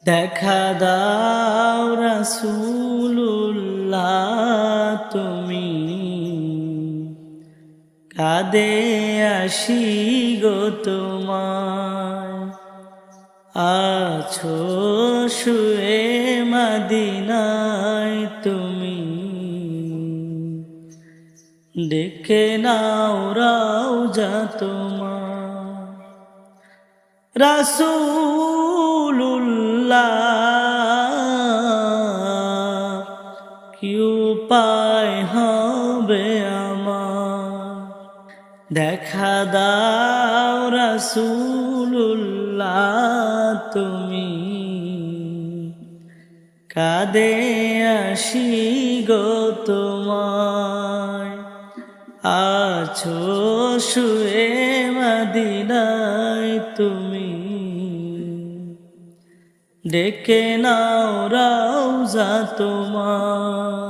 দেখা দাও রাসূলুল্লাহ তুমি, কাঁদে আসি গো তোমায়। আছো শুয়ে মদিনায় তুমি, ডেকে নাও রওজা তোমার। রাসূলুল্লাহ কি উপায় হবে আমার, দেখা দাও রাসূলুল্লাহ তুমি, কাঁদে আসি গো তোমায়। আছো শুয়ে মদিনায় তুমি, ডেকে নাও রওজা তোমার।